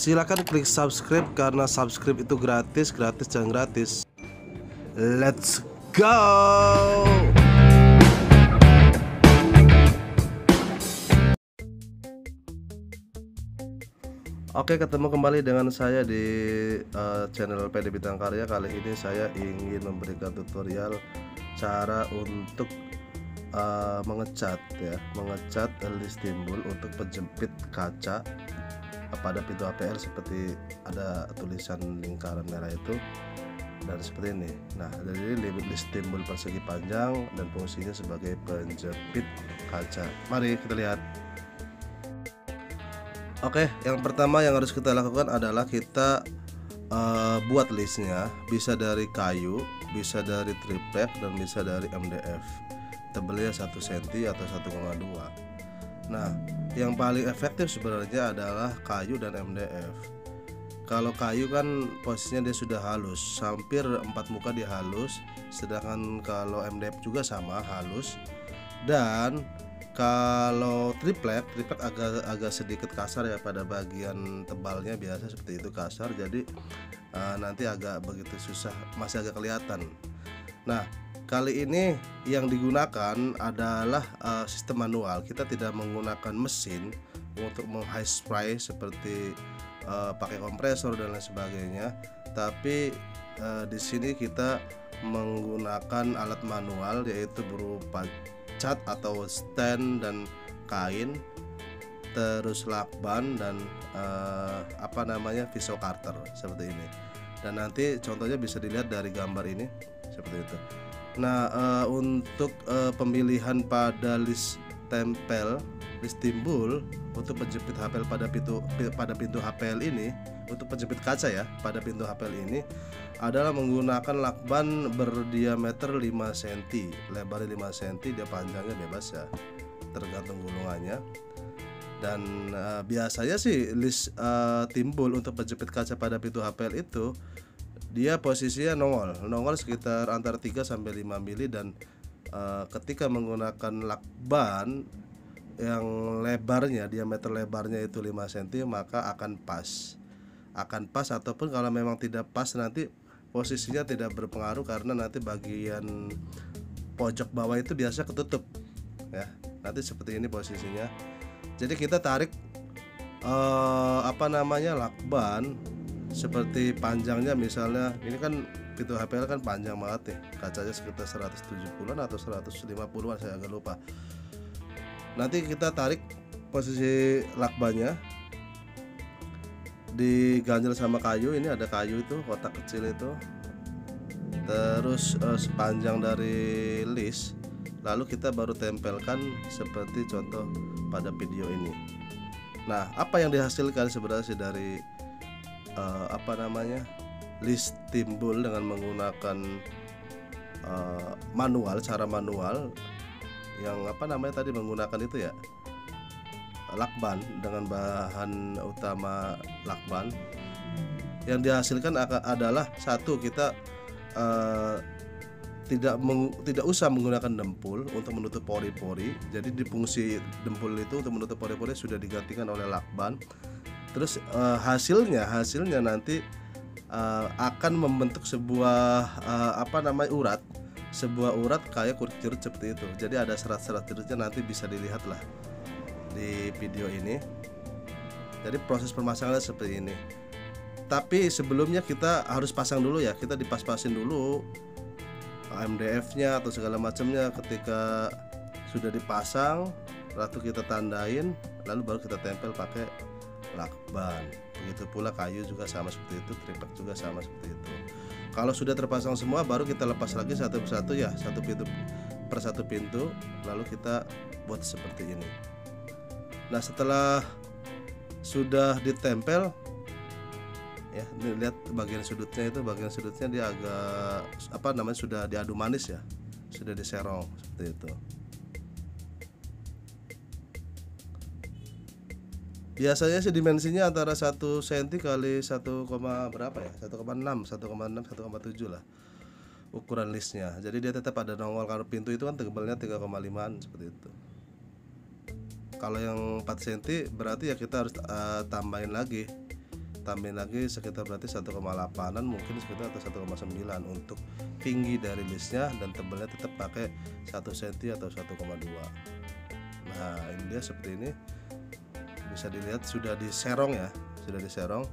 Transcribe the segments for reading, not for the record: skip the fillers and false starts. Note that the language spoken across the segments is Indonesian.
Silakan klik subscribe karena subscribe itu gratis, gratis dan gratis. Let's go. Oke, ketemu kembali dengan saya di channel PD Bintang Karya. Kali ini saya ingin memberikan tutorial cara untuk mengecat list timbul untuk penjepit kaca pada pintu APL, seperti ada tulisan lingkaran merah itu dan seperti ini. Nah, jadi list timbul persegi panjang dan fungsinya sebagai penjepit kaca. Mari kita lihat. Oke, yang pertama yang harus kita lakukan adalah kita buat listnya. Bisa dari kayu, bisa dari triplek, dan bisa dari MDF. Tebelnya 1 cm atau 1,2. Nah, yang paling efektif sebenarnya adalah kayu dan MDF. Kalau kayu kan posisinya dia sudah halus, hampir 4 muka dia halus, sedangkan kalau MDF juga sama halus. Dan kalau triplek agak sedikit kasar ya, pada bagian tebalnya biasa seperti itu kasar, jadi nanti agak begitu susah, masih agak kelihatan. Nah, kali ini yang digunakan adalah sistem manual. Kita tidak menggunakan mesin untuk meng-high spray seperti pakai kompresor dan lain sebagainya. Tapi di sini kita menggunakan alat manual, yaitu berupa cat atau stand dan kain, terus lakban dan pisau cutter seperti ini. Dan nanti contohnya bisa dilihat dari gambar ini seperti itu. Nah, untuk pemilihan pada list timbul untuk penjepit HPL pada pintu HPL ini, untuk penjepit kaca ya pada pintu HPL ini adalah menggunakan lakban berdiameter 5 cm, lebarnya 5 cm, dia panjangnya bebas ya, tergantung gulungannya. Dan biasanya sih list timbul untuk penjepit kaca pada pintu HPL itu dia posisinya nongol sekitar antara 3 sampai 5 mili, dan ketika menggunakan lakban yang lebarnya, diameter lebarnya itu 5 cm, maka akan pas, ataupun kalau memang tidak pas nanti posisinya tidak berpengaruh, karena nanti bagian pojok bawah itu biasa ketutup ya, nanti seperti ini posisinya. Jadi kita tarik lakban seperti panjangnya, misalnya ini kan pintu HPL kan panjang banget nih, kacanya sekitar 170-an atau 150-an, saya agak lupa. Nanti kita tarik posisi lakbannya, diganjel sama kayu. Ini ada kayu itu, kotak kecil itu, terus sepanjang dari list, lalu kita baru tempelkan seperti contoh pada video ini. Nah, apa yang dihasilkan sebenarnya dari list timbul dengan menggunakan cara manual yang tadi menggunakan itu ya, lakban dengan bahan utama lakban. Yang dihasilkan adalah satu, kita tidak usah menggunakan dempul untuk menutup pori-pori. Jadi di fungsi dempul itu untuk menutup pori-pori sudah digantikan oleh lakban. Terus hasilnya nanti akan membentuk sebuah urat kayak kulit jeruk seperti itu. Jadi ada serat-serat jeruknya, nanti bisa dilihat lah di video ini. Jadi proses pemasangannya seperti ini. Tapi sebelumnya kita harus pasang dulu ya, kita dipas-pasin dulu MDF-nya atau segala macamnya. Ketika sudah dipasang, lalu kita tandain, lalu baru kita tempel pakai lakban. Begitu pula kayu juga sama seperti itu, triplek juga sama seperti itu. Kalau sudah terpasang semua, baru kita lepas lagi satu persatu ya, satu pintu per satu pintu, lalu kita buat seperti ini. Nah, setelah sudah ditempel ya, lihat bagian sudutnya dia agak sudah diadu manis ya, sudah diserong seperti itu. Biasanya sih dimensinya antara 1 cm kali 1, berapa ya, 1,6, 1,7 lah ukuran listnya. Jadi dia tetap ada nongol, kalau pintu itu kan tebalnya 3,5an seperti itu. Kalau yang 4 cm berarti ya kita harus tambahin lagi tambahin lagi sekitar berarti 1,8an, mungkin sekitar atau 1,9 untuk tinggi dari listnya, dan tebelnya tetap pakai 1 cm atau 1,2. Nah ini dia seperti ini, bisa dilihat sudah diserong ya, sudah diserong.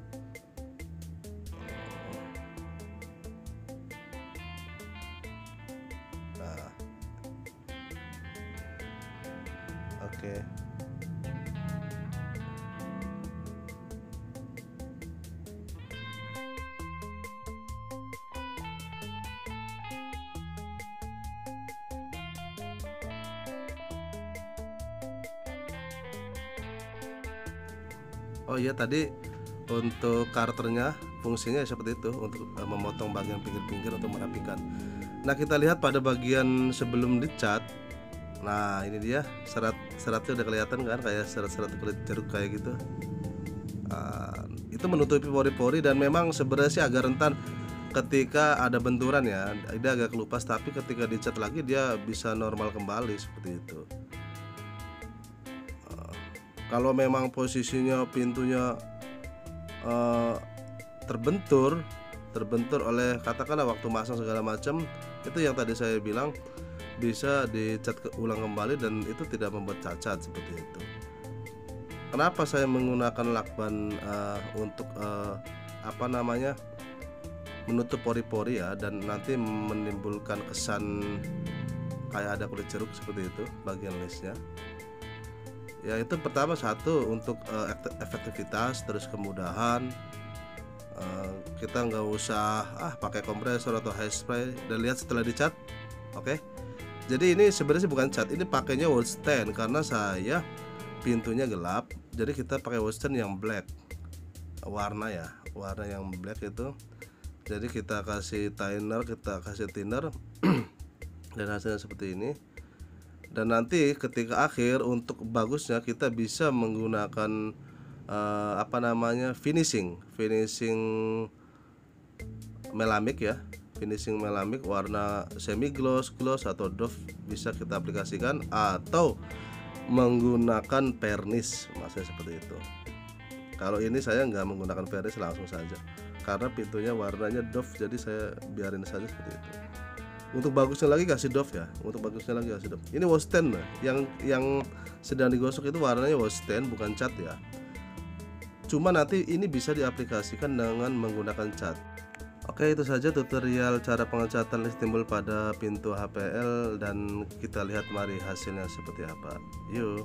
Nah oke. Oh iya, tadi untuk karternya fungsinya seperti itu, untuk memotong bagian pinggir-pinggir untuk merapikan. Nah kita lihat pada bagian sebelum dicat. Nah ini dia serat-seratnya udah kelihatan kan, kayak serat-serat kulit jeruk kayak gitu. Itu menutupi pori-pori, dan memang sebenarnya sih agak rentan ketika ada benturan ya, dia agak kelupas, tapi ketika dicat lagi dia bisa normal kembali seperti itu. Kalau memang posisinya pintunya terbentur oleh katakanlah waktu masang segala macam, itu yang tadi saya bilang bisa dicat ulang kembali dan itu tidak membuat cacat seperti itu. Kenapa saya menggunakan lakban untuk menutup pori-pori ya, dan nanti menimbulkan kesan kayak ada kulit jeruk seperti itu bagian listnya. Ya itu pertama, satu untuk efektivitas, terus kemudahan. Kita nggak usah pakai kompresor atau hairspray, dan lihat setelah dicat. Oke. Jadi ini sebenarnya bukan cat, ini pakainya wood stain karena saya pintunya gelap, jadi kita pakai wood stain yang black, warna yang black itu. Jadi kita kasih thinner, dan hasilnya seperti ini. Dan nanti ketika akhir untuk bagusnya kita bisa menggunakan finishing melamik ya, finishing melamik warna semi gloss atau doff bisa kita aplikasikan, atau menggunakan vernis, maksudnya seperti itu. Kalau ini saya nggak menggunakan vernis, langsung saja karena pintunya warnanya doff, jadi saya biarin saja seperti itu. Untuk bagusnya lagi kasih doff ya, Ini wash stand yang sedang digosok itu warnanya wash stand, bukan cat ya. Cuma nanti ini bisa diaplikasikan dengan menggunakan cat. Oke, itu saja tutorial cara pengecatan list timbul pada pintu HPL, dan kita lihat mari hasilnya seperti apa. Yuk.